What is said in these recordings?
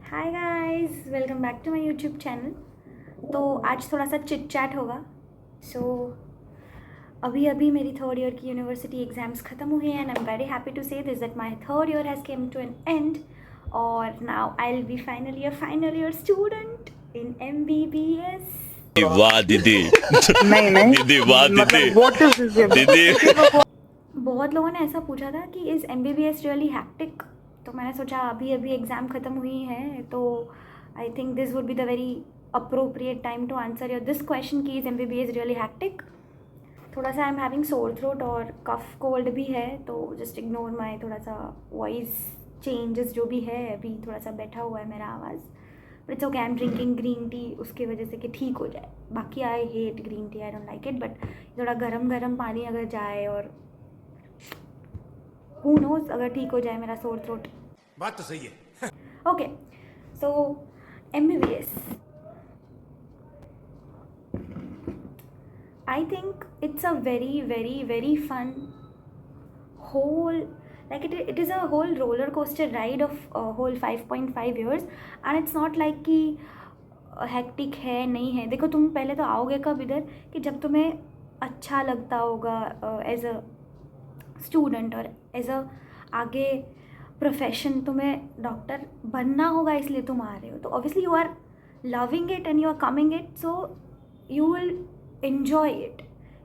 Hi guys, welcome back to my YouTube channel. तो आज थोड़ा सा चिट चैट होगा। सो अभी अभी मेरी थर्ड ईयर की यूनिवर्सिटी एग्ज़ाम्स ख़त्म हुए हैं and I am very happy to say this that my third year has come to an end और now I will be final year student in MBBS। वाह दीदी। नहीं नहीं दीदी वाह दीदी। मतलब व्हाट इज दिस दीदी बहुत लोगों ने ऐसा पूछा था कि इज़ MBBS रियली हैक्टिक। तो मैंने सोचा अभी अभी एग्ज़ाम ख़त्म हुई है तो I think this would be the very appropriate time to answer your this question कि इज़ MBBS रियली हैक्टिक। थोड़ा सा I am having sore throat और कफ कोल्ड भी है तो जस्ट इग्नोर माई थोड़ा सा वॉइस चेंजेस जो भी है। अभी थोड़ा सा बैठा हुआ है मेरा आवाज़, but it's okay. I am drinking green tea उसकी वजह से कि ठीक हो जाए। बाकी I hate green tea, I don't like it, but थोड़ा गरम गरम पानी अगर जाए और हू नोज अगर ठीक हो जाए मेरा सोर थ्रोट। बात तो सही है। Okay, so MBBS, I think it's a very fun whole, like it is a whole roller coaster ride of a whole 5.5 years and it's not like कि हेक्टिक है नहीं है। देखो, तुम पहले तो आओगे कब इधर कि जब तुम्हें अच्छा लगता होगा एज अ स्टूडेंट और एज अ आगे प्रोफेशन तुम्हें डॉक्टर बनना होगा, इसलिए तुम आ रहे हो। तो obviously you are loving it and you are coming it, so you will enjoy it.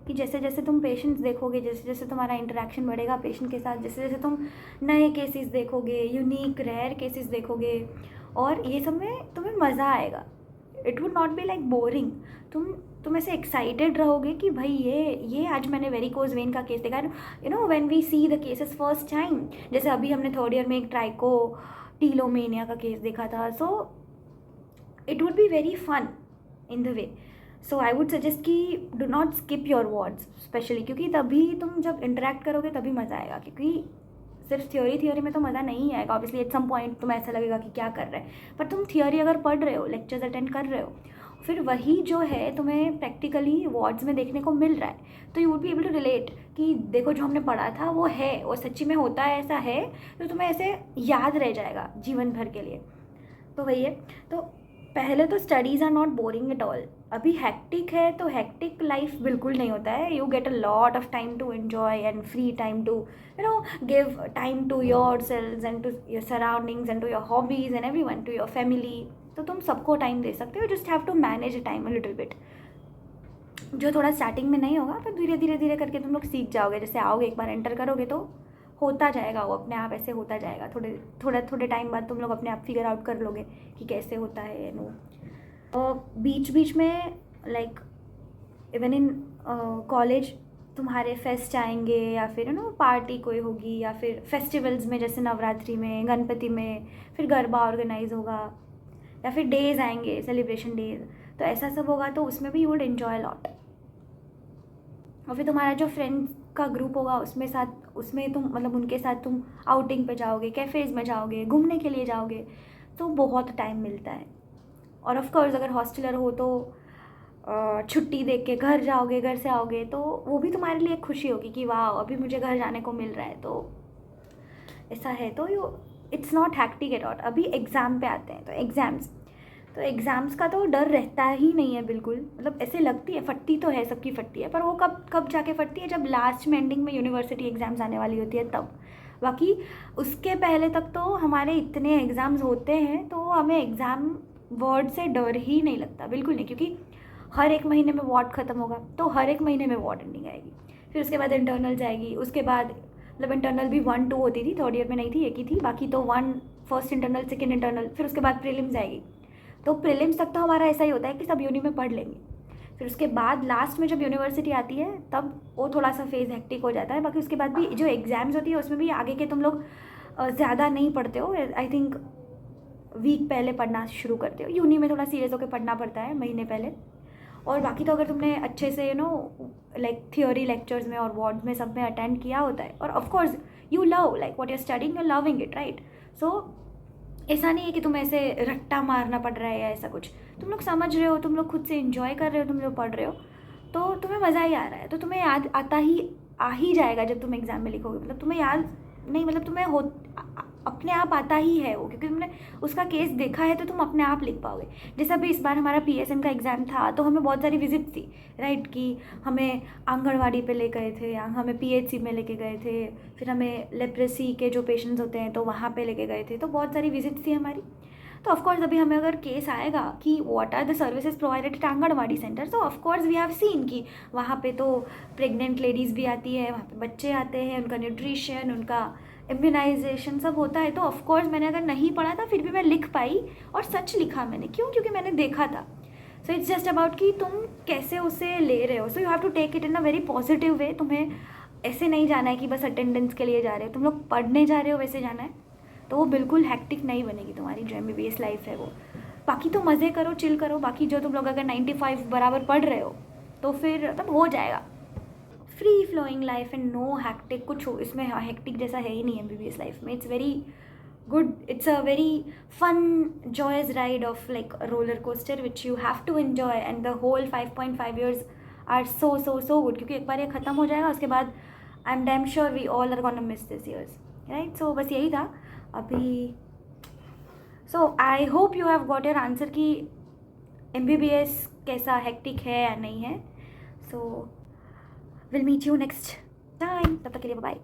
कि जैसे जैसे तुम पेशेंट्स देखोगे, जैसे जैसे तुम्हारा इंटरेक्शन बढ़ेगा पेशेंट के साथ, जैसे जैसे तुम नए केसेस देखोगे, यूनिक रेयर केसेस देखोगे, और ये सब में तुम्हें मज़ा आएगा। It would not be like boring. तुम ऐसे एक्साइटेड रहोगे कि भाई ये आज मैंने वेरिकोज वेन का केस देखा। You know when we see the cases first time, जैसे अभी हमने थर्ड ईयर में एक ट्राइकोटिलोमेनिया का केस देखा था। So it would be very fun in the way. So I would suggest कि do not skip your words specially, क्योंकि तभी तुम जब इंटरेक्ट करोगे तभी मज़ा आएगा। क्योंकि सिर्फ थियोरी में तो मज़ा नहीं आएगा। ऑब्वियसली एट सम पॉइंट तुम्हें ऐसा लगेगा कि क्या कर रहे हैं, पर तुम थियोरी अगर पढ़ रहे हो, लेक्चर्स अटेंड कर रहे हो, फिर वही जो है तुम्हें प्रैक्टिकली वार्ड्स में देखने को मिल रहा है, तो you would be able to relate कि देखो जो हमने पढ़ा था वो है, वो सच्ची में होता है, ऐसा है। तो तुम्हें ऐसे याद रह जाएगा जीवन भर के लिए। तो वही है। तो पहले तो studies are not boring at all. अभी हैक्टिक है तो हैक्टिक लाइफ बिल्कुल नहीं होता है। You get a lot of time to enjoy and free time to give time to your selves and to your surroundings and to your hobbies and everyone, to your family. तो तुम सबको time दे सकते हो, just have to manage time a little bit, जो थोड़ा starting में नहीं होगा, पर धीरे धीरे करके तुम लोग सीख जाओगे। जैसे आओगे, एक बार एंटर करोगे तो होता जाएगा, वो अपने आप ऐसे होता जाएगा। थोड़े टाइम बाद तुम लोग अपने आप फिगर आउट कर लोगे कि कैसे होता है। नो, बीच बीच में लाइक इवन इन कॉलेज तुम्हारे फेस्ट आएंगे, या फिर पार्टी कोई होगी, या फिर फेस्टिवल्स में जैसे नवरात्रि में, गणपति में फिर गरबा ऑर्गेनाइज होगा, या फिर डेज आएंगे, सेलिब्रेशन डेज। तो ऐसा सब होगा तो उसमें भी यू वुड एन्जॉय लॉट। और फिर तुम्हारा जो फ्रेंड्स का ग्रुप होगा उसमें तुम मतलब उनके साथ तुम आउटिंग पे जाओगे, कैफ़ेज़ में जाओगे, घूमने के लिए जाओगे, तो बहुत टाइम मिलता है। और ऑफ कोर्स अगर हॉस्टलर हो तो छुट्टी देख के घर जाओगे, घर से आओगे तो वो भी तुम्हारे लिए खुशी होगी कि वाह अभी मुझे घर जाने को मिल रहा है। तो ऐसा है। तो it's not hectic eight all. अभी एग्ज़ाम पे आते हैं। तो एग्ज़ाम्स का तो डर रहता ही नहीं है बिल्कुल। मतलब ऐसे लगती है, फटती तो है, सबकी फटती है, पर वो कब जाके फटती है, जब लास्ट में एंडिंग में यूनिवर्सिटी एग्ज़ाम्स आने वाली होती है तब। बाकी उसके पहले तक तो हमारे इतने एग्ज़ाम्स होते हैं तो हमें एग्ज़ाम वर्ड से डर ही नहीं लगता, बिल्कुल नहीं। क्योंकि हर एक महीने में वार्ड ख़त्म होगा तो हर एक महीने में वार्ड एंडिंग आएगी, फिर उसके बाद इंटरनल जाएगी, उसके बाद मतलब इंटरनल भी 1-2 होती थी, थर्ड ईयर में नहीं थी, एक ही थी। बाकी तो 1 फर्स्ट इंटरनल, सेकेंड इंटरनल, फिर उसके बाद प्रीलिम्स आएगी। तो प्रीलिम्स तक तो हमारा ऐसा ही होता है कि सब यूनी में पढ़ लेंगे। फिर उसके बाद लास्ट में जब यूनिवर्सिटी आती है तब वो थोड़ा सा फेज़ हेक्टिक हो जाता है। बाकी उसके बाद भी जो एग्ज़ाम्स होती है उसमें भी आगे के तुम लोग ज़्यादा नहीं पढ़ते हो। आई थिंक वीक पहले पढ़ना शुरू करते हो। यूनी में थोड़ा सीरियस होकर पढ़ना पड़ता है महीने पहले। और बाकी तो अगर तुमने अच्छे से लाइक थियोरी लेक्चर्स में और वार्ड्स में सब में अटेंड किया होता है, और of course you love like what you are studying, you loving it, right. So ऐसा नहीं है कि तुम्हें ऐसे रट्टा मारना पड़ रहा है या ऐसा कुछ। तुम लोग समझ रहे हो, तुम लोग खुद से एंजॉय कर रहे हो, तुम लोग पढ़ रहे हो, तो तुम्हें मज़ा ही आ रहा है। तो तुम्हें याद आ ही जाएगा जब तुम एग्ज़ाम में लिखोगे। मतलब तुम्हें याद नहीं, मतलब तुम्हें अपने आप आता ही है वो, क्योंकि तुमने उसका केस देखा है तो तुम अपने आप लिख पाओगे। जैसा भी इस बार हमारा PSM का एग्ज़ाम था तो हमें बहुत सारी विजिट थी, राइट, कि हमें आंगनवाड़ी पे ले गए थे, हमें PHC में लेके गए थे, फिर हमें लेप्रेसी के जो पेशेंट्स होते हैं तो वहाँ पे लेके गए थे, तो बहुत सारी विजिट थी हमारी। तो ऑफकोर्स अभी हमें अगर केस आएगा कि what are the services provided at anganwadi centre, तो ऑफकोर्स वी हैव सीन कि वहाँ पे तो प्रेग्नेंट लेडीज़ भी आती है, वहाँ पे बच्चे आते हैं, उनका न्यूट्रिशन, उनका इम्यूनाइजेशन सब होता है। तो ऑफकोर्स मैंने अगर नहीं पढ़ा था फिर भी मैं लिख पाई, और सच लिखा मैंने, क्यों? क्योंकि मैंने देखा था। सो इट्स जस्ट अबाउट कि तुम कैसे उसे ले रहे हो। So you have to take it in a very positive way. तुम्हें ऐसे नहीं जाना है कि बस अटेंडेंस के लिए जा रहे हो, तुम लोग पढ़ने जा रहे हो वैसे जाना है, तो वो बिल्कुल हैक्टिक नहीं बनेगी तुम्हारी जो MBBS लाइफ है वो। बाकी तो मज़े करो, चिल करो। बाकी जो तुम लोग अगर 95 बराबर पढ़ रहे हो तो फिर तब हो जाएगा। Free flowing life and no hectic, कुछ हो इसमें हैक्टिक जैसा है ही नहीं MBBS लाइफ में। It's very good, it's a very fun joyous ride of like roller coaster which you have to enjoy, and the whole 5.5 years are so so so good, क्योंकि एक बार ये ख़त्म हो जाएगा उसके बाद I am damn sure we all are gonna miss this years, right. सो बस यही था अभी। So I hope you have got your answer कि MBBS कैसा हेक्टिक है या नहीं है। So will meet you next time, तब तक के लिए बाय।